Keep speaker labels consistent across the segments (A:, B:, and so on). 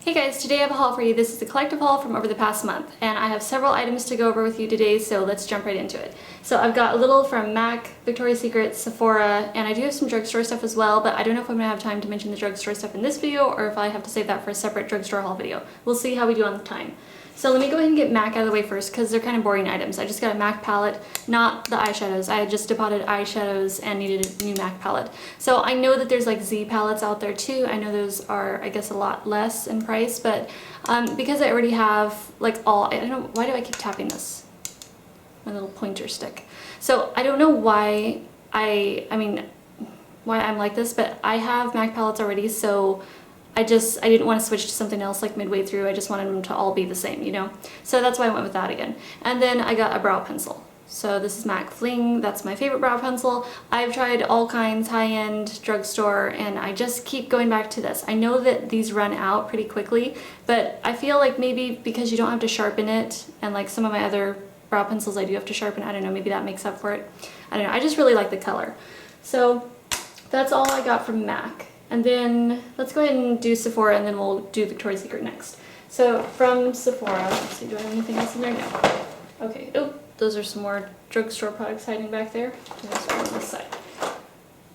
A: Hey guys, today I have a haul for you. This is a collective haul from over the past month, and I have several items to go over with you today, so let's jump right into it. So I've got a little from MAC, Victoria's Secret, Sephora, and I do have some drugstore stuff as well, but I don't know if I'm gonna have time to mention the drugstore stuff in this video or if I have to save that for a separate drugstore haul video. We'll see how we do on the time. So let me go ahead and get MAC out of the way first because they're kind of boring items. I just got a MAC palette, not the eyeshadows. I had just deposited eyeshadows and needed a new MAC palette. So I know that there's like Z palettes out there too. I know those are, I guess, a lot less in price, but because I already have like all, I don't know, why do I keep tapping this? My little pointer stick. So I don't know why why I'm like this, but I have MAC palettes already, so I didn't want to switch to something else like midway through. I just wanted them to all be the same, you know? So that's why I went with that again. And then I got a brow pencil. So this is MAC Fling. That's my favorite brow pencil. I've tried all kinds, high-end, drugstore, and I just keep going back to this. I know that these run out pretty quickly, but I feel like maybe because you don't have to sharpen it, and like some of my other brow pencils I do have to sharpen, I don't know, maybe that makes up for it. I don't know, I just really like the color. So that's all I got from MAC. And then let's go ahead and do Sephora, and then we'll do Victoria's Secret next. So from Sephora, let's see, do I have anything else in there? No. Okay, oh, those are some more drugstore products hiding back there. Let's go on this side.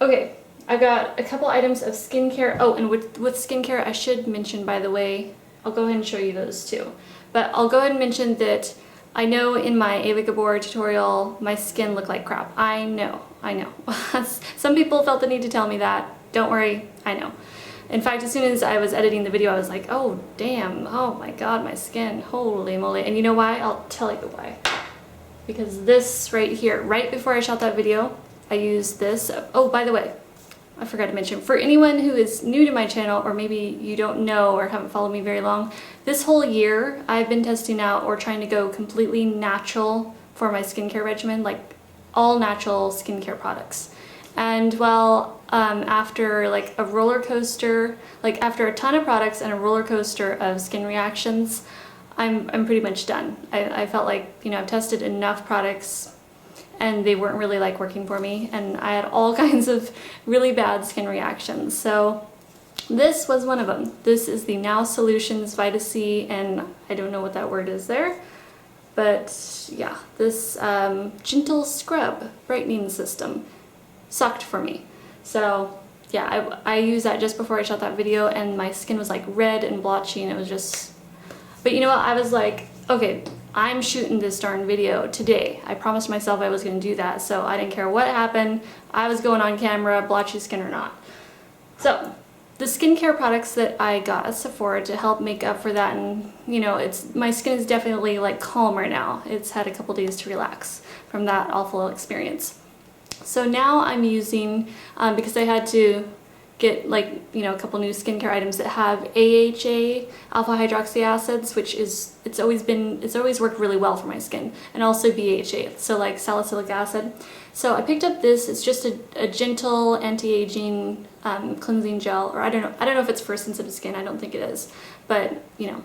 A: Okay, I've got a couple items of skincare. Oh, and with skincare, I should mention, by the way, I'll go ahead and show you those too. But I'll go ahead and mention that I know in my Ava Gabor tutorial, my skin looked like crap. I know. Some people felt the need to tell me that. Don't worry, I know. In fact, as soon as I was editing the video, I was like, oh damn, oh my god, my skin, holy moly. And you know why? I'll tell you why. Because this right here, right before I shot that video, I used this. Oh, by the way, I forgot to mention, for anyone who is new to my channel, or maybe you don't know or haven't followed me very long, this whole year I've been testing out or trying to go completely natural for my skincare regimen, like all natural skincare products. And well, after like a roller coaster, like after a ton of products and a roller coaster of skin reactions, I'm pretty much done. I felt like, you know, I've tested enough products and they weren't really like working for me, and I had all kinds of really bad skin reactions. So this was one of them. This is the Now Solutions Vita C, and I don't know what that word is there, but yeah, this gentle scrub brightening system sucked for me. So yeah, I used that just before I shot that video, and my skin was like red and blotchy, and it was just, but you know what, I was like, okay, I'm shooting this darn video today. I promised myself I was going to do that, so I didn't care what happened. I was going on camera, blotchy skin or not. So the skincare products that I got at Sephora to help make up for that, and you know, my skin is definitely like calmer now. It's had a couple days to relax from that awful experience. So now I'm using, because I had to get like, you know, a couple new skincare items that have AHA, alpha hydroxy acids, which is, it's always worked really well for my skin, and also BHA, so like salicylic acid. So I picked up this. It's just a gentle anti-aging cleansing gel, or I don't know if it's for sensitive skin. I don't think it is, but you know,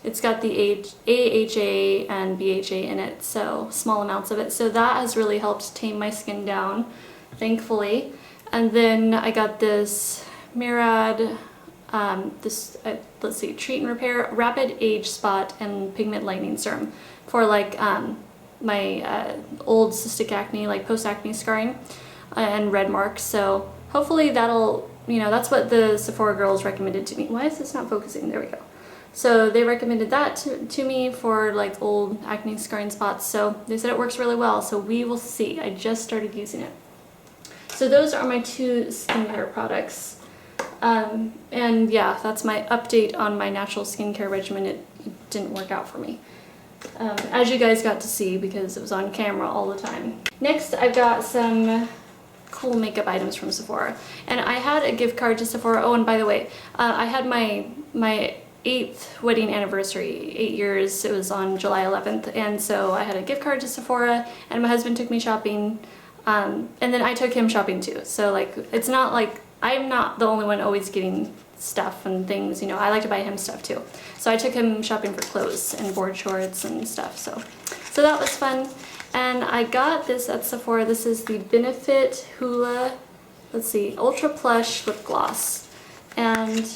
A: it's got the AHA and BHA in it, so small amounts of it. So that has really helped tame my skin down, thankfully. And then I got this Murad, let's see, Treat and Repair Rapid Age Spot and Pigment Lightening Serum for like my old cystic acne, like post-acne scarring and red marks. So hopefully that'll, you know, that's what the Sephora girls recommended to me. Why is this not focusing? There we go. So they recommended that to me for like old acne scarring spots. So they said it works really well, so we will see. I just started using it. So those are my two skincare products. And yeah, that's my update on my natural skincare regimen. It didn't work out for me. As you guys got to see because it was on camera all the time. Next, I've got some cool makeup items from Sephora. And I had a gift card to Sephora. Oh, and by the way, I had my 8th wedding anniversary, 8 years. It was on July 11th. And so I had a gift card to Sephora, and my husband took me shopping. And then I took him shopping too. So like, it's not like, I'm not the only one always getting stuff and things, you know, I like to buy him stuff too. So I took him shopping for clothes and board shorts and stuff. So that was fun. And I got this at Sephora. This is the Benefit Hoola, let's see, Ultra Plush Lip Gloss. And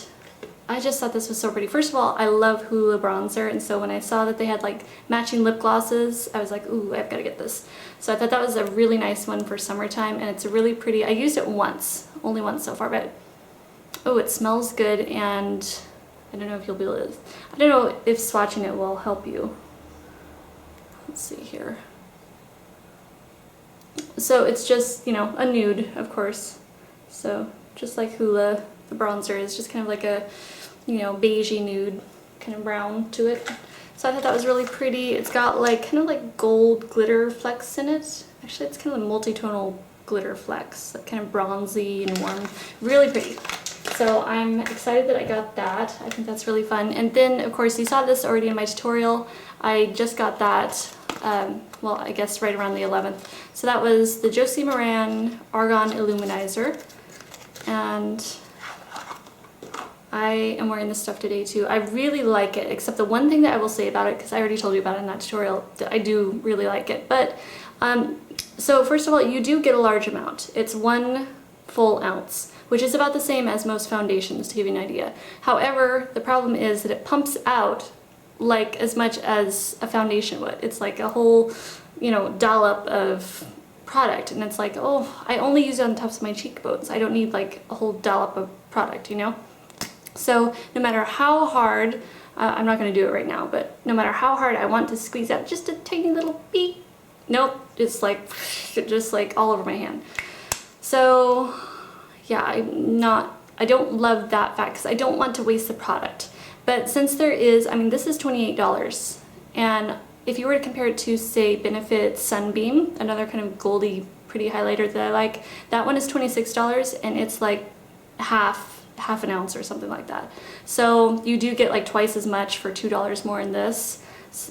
A: I just thought this was so pretty. First of all, I love Hoola bronzer, and so when I saw that they had like matching lip glosses, I was like, ooh, I've got to get this. So I thought that was a really nice one for summertime, and it's a really pretty. I used it once, only once so far, but oh, it smells good, and I don't know if you'll be able to, I don't know if swatching it will help you. Let's see here. So it's just, you know, a nude, of course. So just like Hoola, the bronzer is just kind of like a, you know, beigey nude kind of brown to it. So I thought that was really pretty. It's got like kind of like gold glitter flecks in it. Actually, it's kind of a multi-tonal glitter flecks, like kind of bronzy and warm. Really pretty. So I'm excited that I got that. I think that's really fun. And then, of course, you saw this already in my tutorial. I just got that, well, I guess right around the 11th. So that was the Josie Maran Argan Illuminizer. And I am wearing this stuff today too. I really like it, except the one thing that I will say about it, because I already told you about it in that tutorial, that I do really like it. But, so first of all, you do get a large amount. It's 1 full ounce, which is about the same as most foundations, to give you an idea. However, the problem is that it pumps out like as much as a foundation would. It's like a whole, you know, dollop of product, and it's like, oh, I only use it on the tops of my cheekbones. I don't need like a whole dollop of product, you know? So no matter how hard, I'm not going to do it right now, but no matter how hard I want to squeeze out just a tiny little beep, nope, it's like, just like all over my hand. So yeah, I don't love that fact because I don't want to waste the product. But since there is, I mean, this is $28, and if you were to compare it to, say, Benefit Sunbeam, another kind of goldy, pretty highlighter that I like, that one is $26, and it's like half an ounce or something like that. So you do get like twice as much for $2 more in this,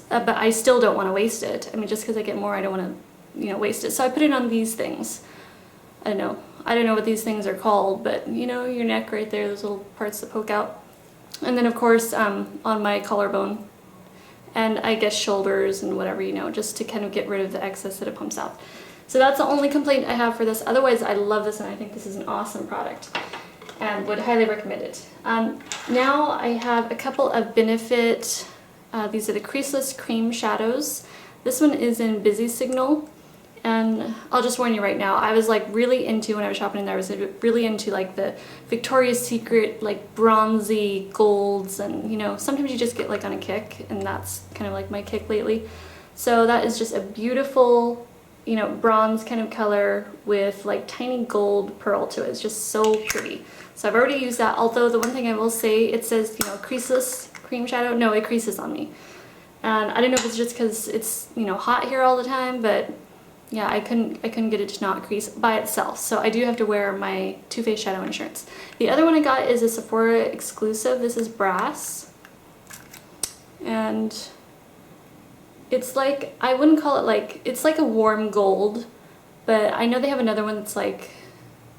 A: but I still don't want to waste it. I mean, just because I get more, I don't want to, you know, waste it. So I put it on these things. I don't know what these things are called, but you know, your neck right there, those little parts that poke out. And then of course on my collarbone, and I guess shoulders and whatever, you know, just to kind of get rid of the excess that it pumps out. So that's the only complaint I have for this. Otherwise, I love this, and I think this is an awesome product and would highly recommend it. Now I have a couple of Benefit, these are the Creaseless Cream Shadows. This one is in Busy Signal. And I'll just warn you right now, I was like really into, when I was shopping in there, I was really into like the Victoria's Secret like bronzy golds, and you know, sometimes you just get like on a kick, and that's kind of like my kick lately. So that is just a beautiful, you know, bronze kind of color with like tiny gold pearl to it. It's just so pretty. So I've already used that, although the one thing I will say, it says, you know, creaseless cream shadow. No, it creases on me. And I don't know if it's just because it's, you know, hot here all the time, but yeah, I couldn't get it to not crease by itself, so I do have to wear my Too Faced Shadow Insurance. The other one I got is a Sephora exclusive. This is Brass, and it's like, I wouldn't call it like, it's like a warm gold, but I know they have another one that's like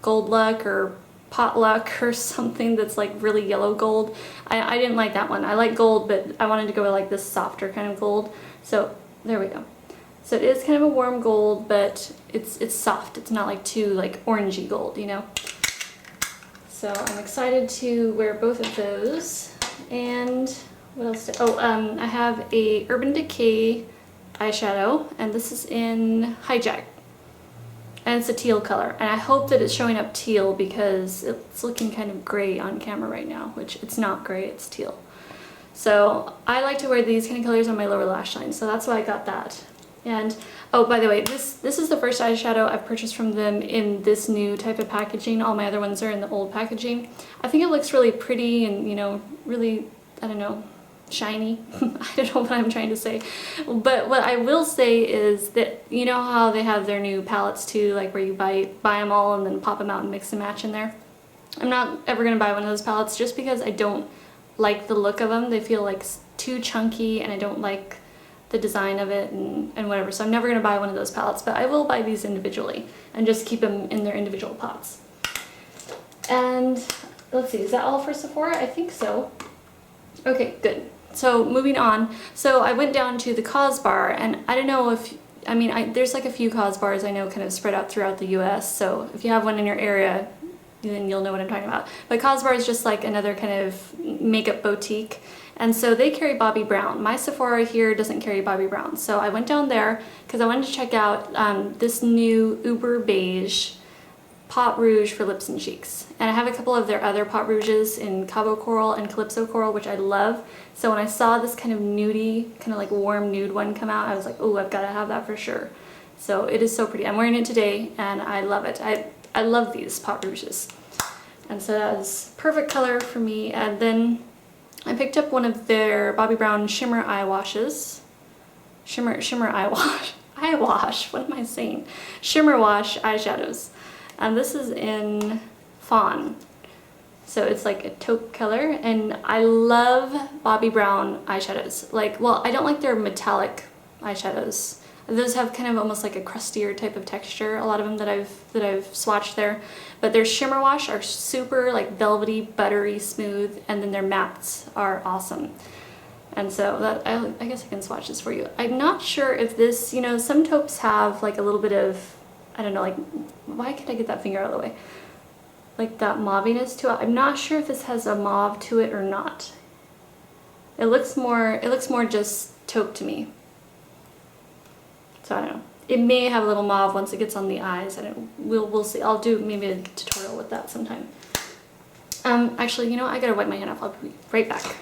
A: Gold Luck or Potluck or something that's like really yellow gold. I didn't like that one. I like gold, but I wanted to go with like this softer kind of gold, so there we go. So it is kind of a warm gold, but it's soft. It's not like too like orangey gold, you know? So I'm excited to wear both of those. And what else? I have a Urban Decay eyeshadow, and this is in Hijack. And it's a teal color. And I hope that it's showing up teal because it's looking kind of gray on camera right now, which it's not gray, it's teal. So I like to wear these kind of colors on my lower lash line, so that's why I got that. And oh, by the way, this is the first eyeshadow I've purchased from them in this new type of packaging. All my other ones are in the old packaging. I think it looks really pretty and, you know, really, I don't know, shiny. I don't know what I'm trying to say. But what I will say is that, you know how they have their new palettes too, like where you buy them all and then pop them out and mix and match in there? I'm not ever going to buy one of those palettes just because I don't like the look of them. They feel like too chunky, and I don't like the design of it and whatever, so I'm never going to buy one of those palettes, but I will buy these individually and just keep them in their individual pots. And let's see, is that all for Sephora? I think so. Okay, good. So moving on, so I went down to the COSBAR, and I don't know if, I mean, there's like a few COSBARs I know kind of spread out throughout the US, so if you have one in your area, then you'll know what I'm talking about. But COSBAR is just like another kind of makeup boutique. And so they carry Bobbi Brown. My Sephora here doesn't carry Bobbi Brown. So I went down there because I wanted to check out this new Uber Beige Pot Rouge for lips and cheeks. And I have a couple of their other Pot Rouges in Cabo Coral and Calypso Coral, which I love. So when I saw this kind of nudie, kind of like warm nude one come out, I was like, oh, I've got to have that for sure. So it is so pretty. I'm wearing it today and I love it. I love these Pot Rouges. And so that is perfect color for me. And then I picked up one of their Bobbi Brown Shimmer Eye Washes. Shimmer Eye Wash. Eye Wash, what am I saying? Shimmer Wash eyeshadows. And this is in Fawn. So it's like a taupe color. And I love Bobbi Brown eyeshadows. Like, well, I don't like their metallic eyeshadows. Those have kind of almost like a crustier type of texture, a lot of them that I've swatched there. But their Shimmer Wash are super like velvety, buttery, smooth, and then their mattes are awesome. And so that I guess I can swatch this for you. I'm not sure if this, you know, some taupes have like a little bit of, I don't know, like, why can't I get that finger out of the way? Like that mauviness to it. I'm not sure if this has a mauve to it or not. It looks more just taupe to me. So I don't know. It may have a little mauve once it gets on the eyes, and we'll see. I'll do maybe a tutorial with that sometime. Actually, you know, I gotta wipe my hand off. I'll be right back.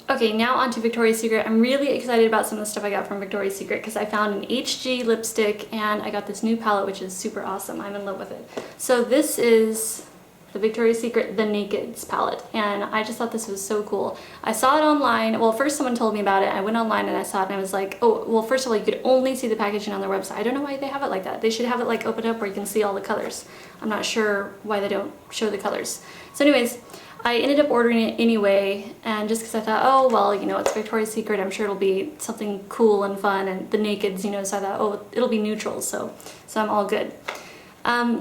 A: Okay, now on to Victoria's Secret. I'm really excited about some of the stuff I got from Victoria's Secret because I found an HG lipstick and I got this new palette, which is super awesome. I'm in love with it. So this is the Victoria's Secret The Nakeds palette, and I just thought this was so cool. I saw it online. Well, first someone told me about it. I went online and I saw it and I was like, oh, well, first of all, you could only see the packaging on their website. I don't know why they have it like that. They should have it like open up where you can see all the colors. I'm not sure why they don't show the colors. So anyways, I ended up ordering it anyway, and just because I thought, oh, well, you know, it's Victoria's Secret, I'm sure it'll be something cool and fun, and the nakeds, you know, so I thought, oh, it'll be neutral, so I'm all good.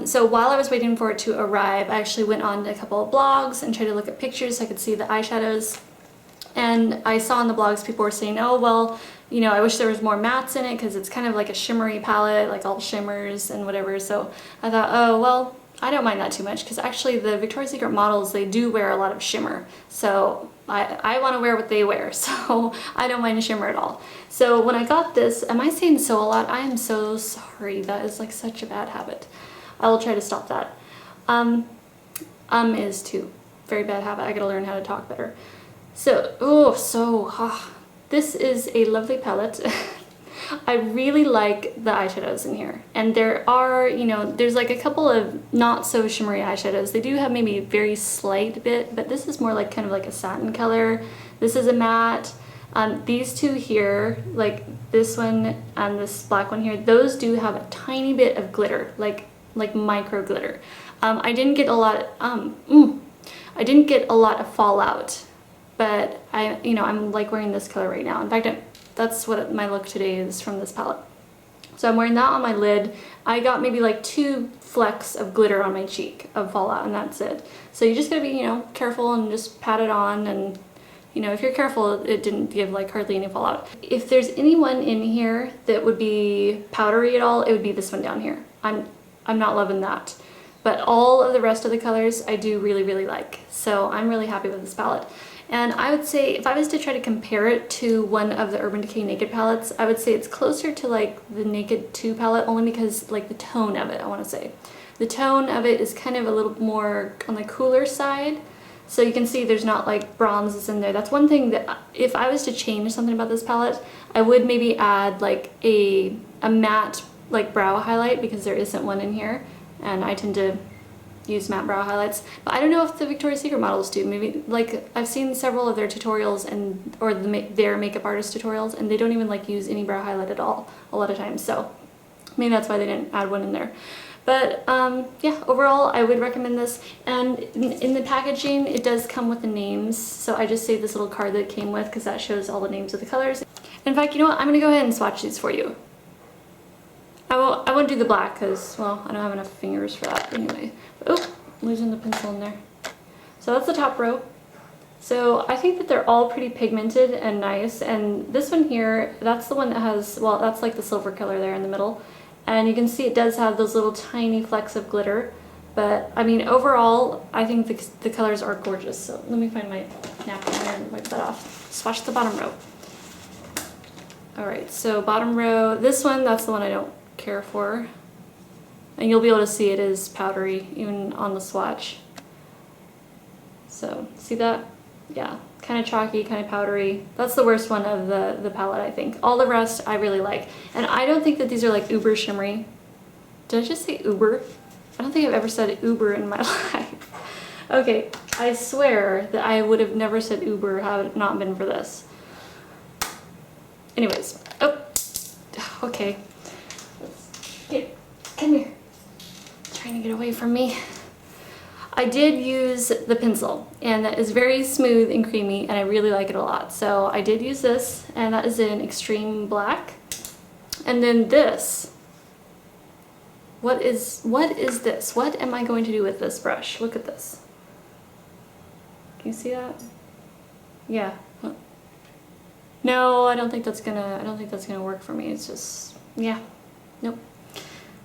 A: So while I was waiting for it to arrive, I actually went on a couple of blogs and tried to look at pictures so I could see the eyeshadows. And I saw on the blogs people were saying, oh, well, you know, I wish there was more mattes in it because it's kind of like a shimmery palette, like all shimmers and whatever. So I thought, oh, well, I don't mind that too much because actually the Victoria's Secret models, they do wear a lot of shimmer. So I want to wear what they wear, so I don't mind shimmer at all. So when I got this, am I saying so a lot? I am so sorry. That is like such a bad habit. I will try to stop that. Is too. Very bad habit. I gotta learn how to talk better. So, this is a lovely palette. I really like the eyeshadows in here. And there are, you know, there's like a couple of not so shimmery eyeshadows. They do have maybe a very slight bit, but this is more like kind of like a satin color. This is a matte. These two here, like this one and this black one here, those do have a tiny bit of glitter, like micro glitter. I didn't get a lot of fallout, but I'm like wearing this color right now. In fact, that's what my look today is from this palette. So I'm wearing that on my lid. I got maybe like 2 flecks of glitter on my cheek of fallout, and that's it. So you just gotta be, you know, careful and just pat it on, and you know, if you're careful, it didn't give like hardly any fallout. If there's anyone in here that would be powdery at all, it would be this one down here. I'm not loving that. But all of the rest of the colors I do really, really like. So I'm really happy with this palette. And I would say if I was to try to compare it to one of the Urban Decay Naked palettes, I would say it's closer to like the Naked 2 palette, only because like the tone of it, I want to say. The tone of it is kind of a little more on the cooler side. So you can see there's not like bronzes in there. That's one thing that if I was to change something about this palette, I would maybe add like a matte like brow highlight, because there isn't one in here. And I tend to use matte brow highlights, but I don't know if the Victoria's Secret models do. Maybe, like, I've seen several of their tutorials or their makeup artist tutorials, and they don't even like use any brow highlight at all a lot of times, so maybe that's why they didn't add one in there. But yeah, overall I would recommend this. And in the packaging it does come with the names, so I just saved this little card that it came with because that shows all the names of the colors. In fact, you know what, I'm gonna go ahead and swatch these for you. I won't do the black because, well, I don't have enough fingers for that anyway. Oh, losing the pencil in there. So that's the top row. So I think that they're all pretty pigmented and nice. And this one here, that's the one that has, well, that's like the silver color there in the middle. And you can see it does have those little tiny flecks of glitter. But I mean, overall, I think the colors are gorgeous. So let me find my napkin here and wipe that off. Swatch the bottom row. Alright, so bottom row, this one, that's the one I don't care for. And you'll be able to see it is powdery, even on the swatch. So, see that? Yeah, kind of chalky, kind of powdery. That's the worst one of the palette, I think. All the rest I really like. And I don't think that these are like uber shimmery. Did I just say uber? I don't think I've ever said uber in my life. Okay, I swear that I would have never said uber had it not been for this. Anyways, oh, okay. Come here. Trying to get away from me. I did use the pencil, and that is very smooth and creamy, and I really like it a lot. So I did use this, and that is in Extreme Black. And then this. What is this? What am I going to do with this brush? Look at this. Can you see that? Yeah. No, I don't think that's gonna work for me. It's just, yeah, nope.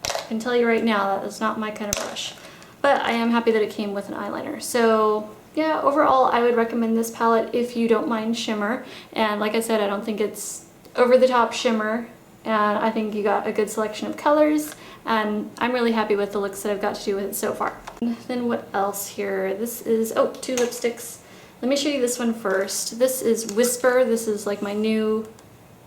A: I can tell you right now that is not my kind of brush. But I am happy that it came with an eyeliner. So yeah, overall I would recommend this palette if you don't mind shimmer. And like I said, I don't think it's over the top shimmer. And I think you got a good selection of colors. And I'm really happy with the looks that I've got to do with it so far. And then what else here? This is, oh, 2 lipsticks. Let me show you this one first. This is Whisper. This is like my new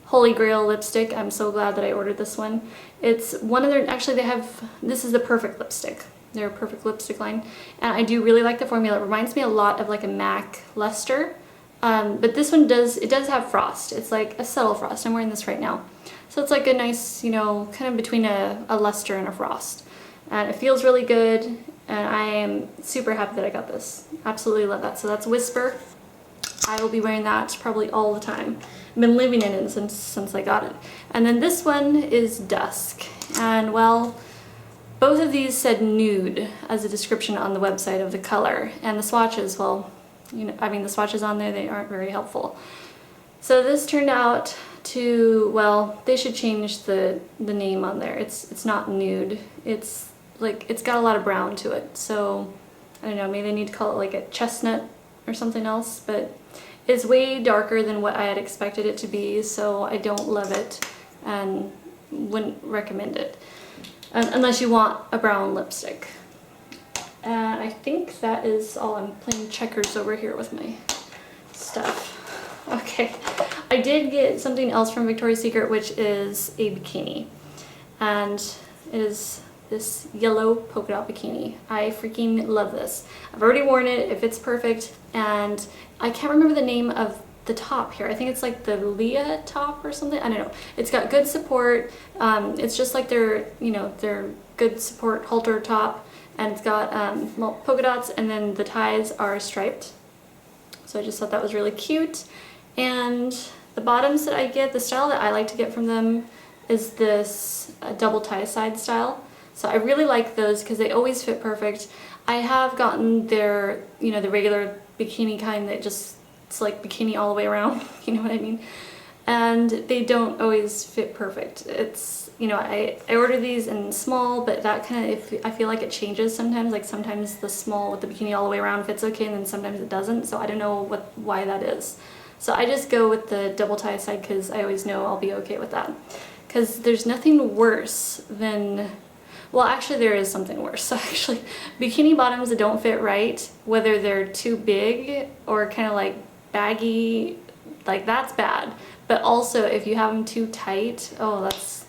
A: Holy Grail lipstick. I'm so glad that I ordered this one. It's one of their, actually they have, this is the Perfect lipstick. Their Perfect lipstick line. And I do really like the formula. It reminds me a lot of like a MAC Luster. But this one does have frost. It's like a subtle frost. I'm wearing this right now. So it's like a nice, you know, kind of between a luster and a frost. And it feels really good. And I am super happy that I got this. Absolutely love that. So that's Whisper. I will be wearing that probably all the time. I've been living in it since I got it. And then this one is Dusk. And well, both of these said nude as a description on the website of the color. And the swatches, well, you know, I mean the swatches on there, they aren't very helpful. So this turned out to, well, they should change the name on there. It's not nude. It's like, it's got a lot of brown to it. So I don't know, maybe they need to call it like a chestnut or something else, but it's way darker than what I had expected it to be, so I don't love it and wouldn't recommend it unless you want a brown lipstick. And I think that is all. I'm playing checkers over here with my stuff. Okay, I did get something else from Victoria's Secret, which is a bikini, and it is this yellow polka dot bikini. I freaking love this. I've already worn it, it fits perfect, and I can't remember the name of the top here. I think it's like the Leah top or something. I don't know. It's got good support. It's just like their, you know, their good support halter top, and it's got well, polka dots, and then the ties are striped. So I just thought that was really cute. And the bottoms that I get, the style that I like to get from them is this double tie side style. So I really like those because they always fit perfect. I have gotten their, you know, the regular bikini kind that just, it's like bikini all the way around, you know what I mean? And they don't always fit perfect. It's, you know, I order these in small, but that kind of, I feel like it changes sometimes. Like sometimes the small with the bikini all the way around fits okay, and then sometimes it doesn't. So I don't know why that is. So I just go with the double tie side because I always know I'll be okay with that. Because there's nothing worse than, well, actually there is something worse. So actually, bikini bottoms that don't fit right, whether they're too big or kind of like baggy, like that's bad. But also if you have them too tight, oh, that's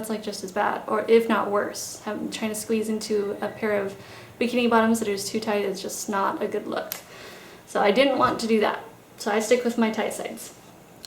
A: like just as bad, or if not worse. Trying to squeeze into a pair of bikini bottoms that are too tight is just not a good look. So I didn't want to do that. So I stick with my tight sides.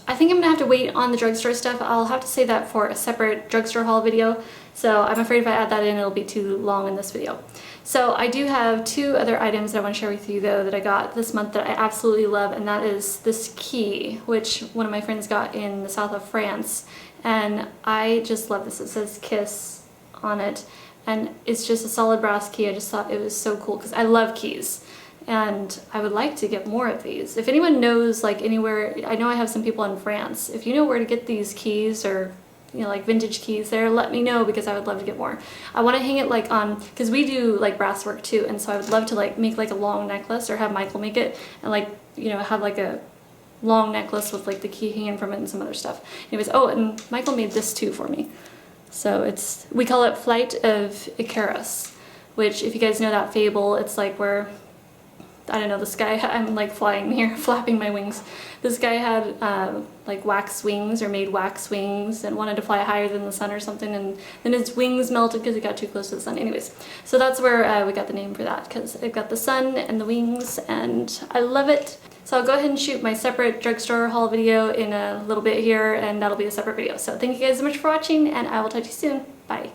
A: I think I'm gonna have to wait on the drugstore stuff. I'll have to save that for a separate drugstore haul video. So I'm afraid if I add that in, it'll be too long in this video. So I do have 2 other items that I want to share with you though that I got this month that I absolutely love, and that is this key, which one of my friends got in the south of France. And I just love this. It says Kiss on it, and it's just a solid brass key. I just thought it was so cool because I love keys. And I would like to get more of these. If anyone knows like anywhere, I know I have some people in France. If you know where to get these keys, or you know, like vintage keys there, let me know because I would love to get more. I want to hang it like on, because we do like brass work too, and so I would love to like make like a long necklace or have Michael make it and like, you know, have like a long necklace with like the key hanging from it and some other stuff. Anyways, oh, and Michael made this too for me. So it's, we call it Flight of Icarus, which if you guys know that fable, it's like where, I don't know, this guy, I'm like flying here, flapping my wings. This guy had like wax wings or made wax wings and wanted to fly higher than the sun or something, and then his wings melted because he got too close to the sun. Anyways, so that's where we got the name for that, because I've got the sun and the wings and I love it. So I'll go ahead and shoot my separate drugstore haul video in a little bit here, and that'll be a separate video. So thank you guys so much for watching, and I will talk to you soon. Bye.